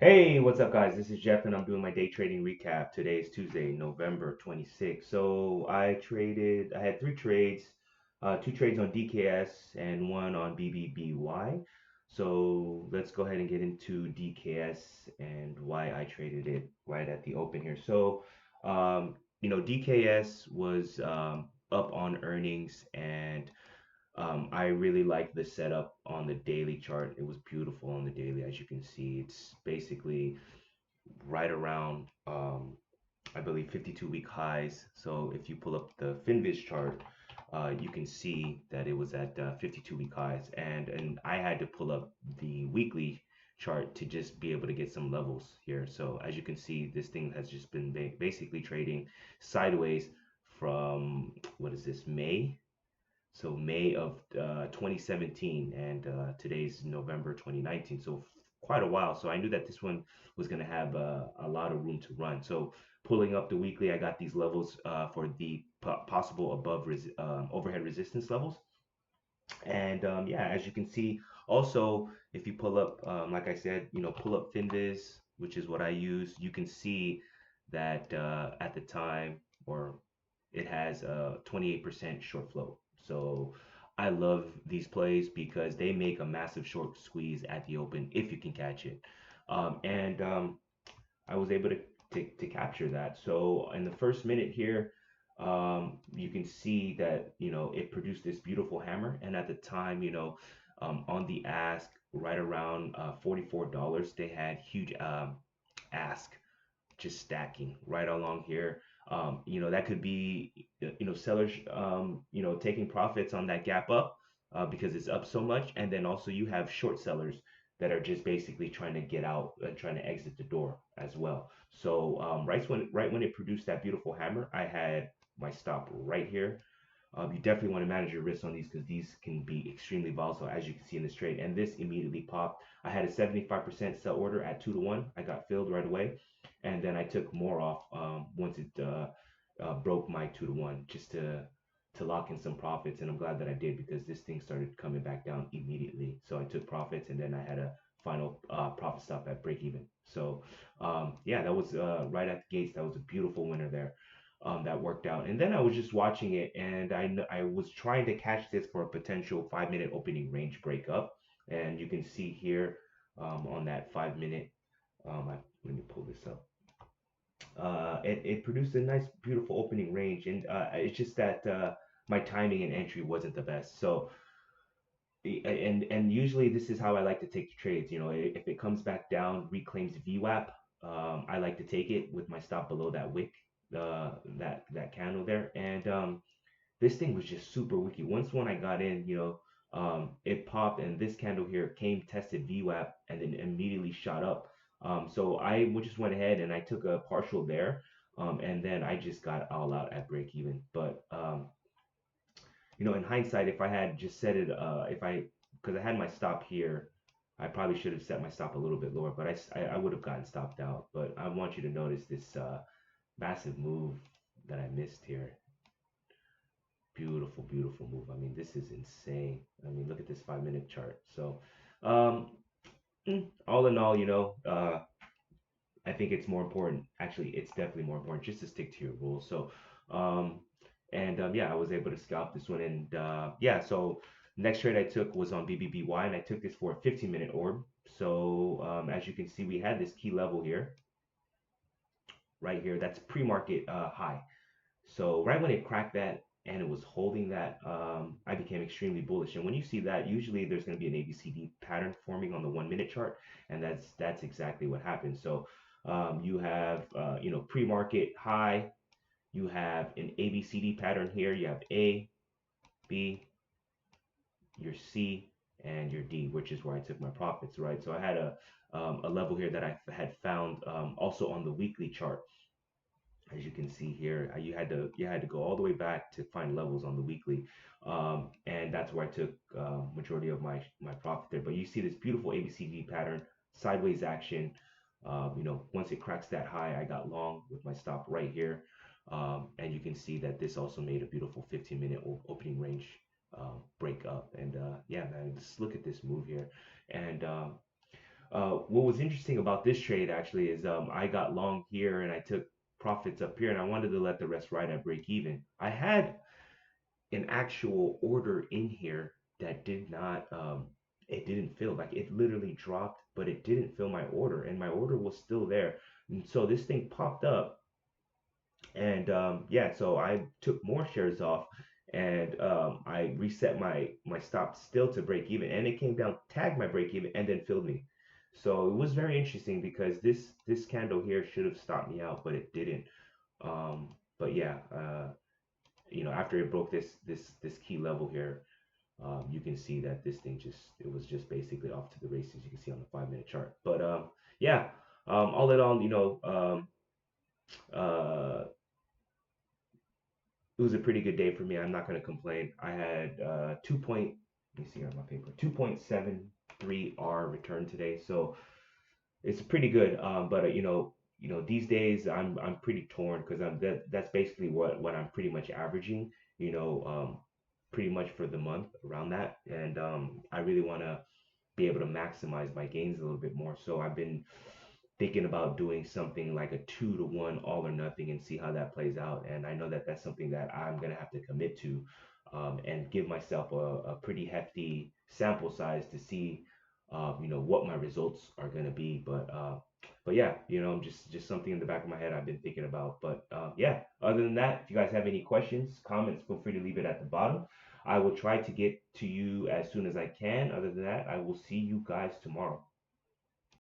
Hey, what's up, guys? This is Jeff, and I'm doing my day trading recap. Today is Tuesday, November 26th. I had three trades, two trades on DKS and one on BBBY. So let's go ahead and get into DKS and why I traded it right at the open here. DKS was up on earnings and I really like the setup on the daily chart. It was beautiful on the daily, as you can see. It's basically right around, I believe, 52-week highs. So if you pull up the Finviz chart, you can see that it was at 52-week highs. And I had to pull up the weekly chart to just be able to get some levels here. So as you can see, this thing has just been basically trading sideways from, what is this, May? So May of 2017, and today's November 2019. So quite a while. So I knew that this one was going to have a lot of room to run. So pulling up the weekly, I got these levels for the possible above overhead resistance levels. And yeah, as you can see, also if you pull up, like I said, pull up Finviz, which is what I use, you can see that at the time, or it has a 28% short float. So I love these plays because they make a massive short squeeze at the open if you can catch it. And I was able to capture that. So in the first minute here, you can see that it produced this beautiful hammer. And at the time, on the ask right around $44, they had huge ask just stacking right along here. That could be, sellers, taking profits on that gap up because it's up so much. And then also you have short sellers that are just basically trying to get out and trying to exit the door as well. So right when it produced that beautiful hammer, I had my stop right here. You definitely want to manage your risks on these because these can be extremely volatile, as you can see in this trade. And this immediately popped. I had a 75% sell order at 2 to 1. I got filled right away, and then I took more off once it broke my 2 to 1 just to lock in some profits. And I'm glad that I did because this thing started coming back down immediately. So I took profits, and then I had a final profit stop at break even. So yeah, that was right at the gates. That was a beautiful winner there, that worked out. And then I was just watching it, and I was trying to catch this for a potential 5 minute opening range breakup. And you can see here on that 5 minute, let me pull this up. It produced a nice, beautiful opening range, and it's just that my timing and entry wasn't the best. So and usually this is how I like to take the trades. If it comes back down, reclaims VWAP, I like to take it with my stop below that wick, that candle there. And this thing was just super wicky. Once when I got in, it popped, and this candle here came, tested VWAP, and then immediately shot up. So I just went ahead and I took a partial there, and then I just got all out at break even. But in hindsight, if I had just set it, because I had my stop here, I probably should have set my stop a little bit lower, but I would have gotten stopped out. But I want you to notice this massive move that I missed here. Beautiful, beautiful move. I mean, this is insane. I mean, look at this 5 minute chart. So, um, all in all, I think it's more important. Actually, it's definitely more important just to stick to your rules. So, um, yeah, I was able to scalp this one. And yeah, so next trade I took was on BBBY, and I took this for a 15-minute orb. So, as you can see, we had this key level here, right here. That's pre-market high. So right when it cracked that and it was holding that, I became extremely bullish. And when you see that, usually there's going to be an ABCD pattern forming on the 1 minute chart, and that's exactly what happened. So you have pre-market high, you have an ABCD pattern here. You have A, B, your C, and your D, which is where I took my profits, right? So I had a level here that I had found also on the weekly chart. As you can see here, you had to go all the way back to find levels on the weekly, and that's where I took majority of my profit there. But you see this beautiful ABCD pattern, sideways action. Once it cracks that high, I got long with my stop right here, and you can see that this also made a beautiful 15-minute opening range break up. And yeah, man, just look at this move here, and what was interesting about this trade actually is I got long here and I took profits up here and I wanted to let the rest ride at break even. I had an actual order in here that did not it didn't fill, like it literally dropped, but it didn't fill my order and my order was still there. And so this thing popped up and yeah, so I took more shares off and I reset my stop still to break even and it came down, tagged my break even and then filled me. So it was very interesting because this candle here should have stopped me out, but it didn't. But yeah, after it broke this key level here, you can see that this thing it was just basically off to the races. You can see on the 5 minute chart. But yeah, all in all, uh, it was a pretty good day for me. I'm not going to complain. I had 2 point, let me see on my paper, 2.73 R return today. So it's pretty good. But these days I'm pretty torn because that's basically what I'm pretty much averaging. Pretty much for the month around that, and I really want to be able to maximize my gains a little bit more. So I've been thinking about doing something like a 2 to 1 all or nothing and see how that plays out. And I know that that's something that I'm gonna have to commit to, and give myself a pretty hefty sample size to see, what my results are gonna be. But yeah, just something in the back of my head I've been thinking about. But yeah, other than that, if you guys have any questions, comments, feel free to leave it at the bottom. I will try to get to you as soon as I can. Other than that, I will see you guys tomorrow.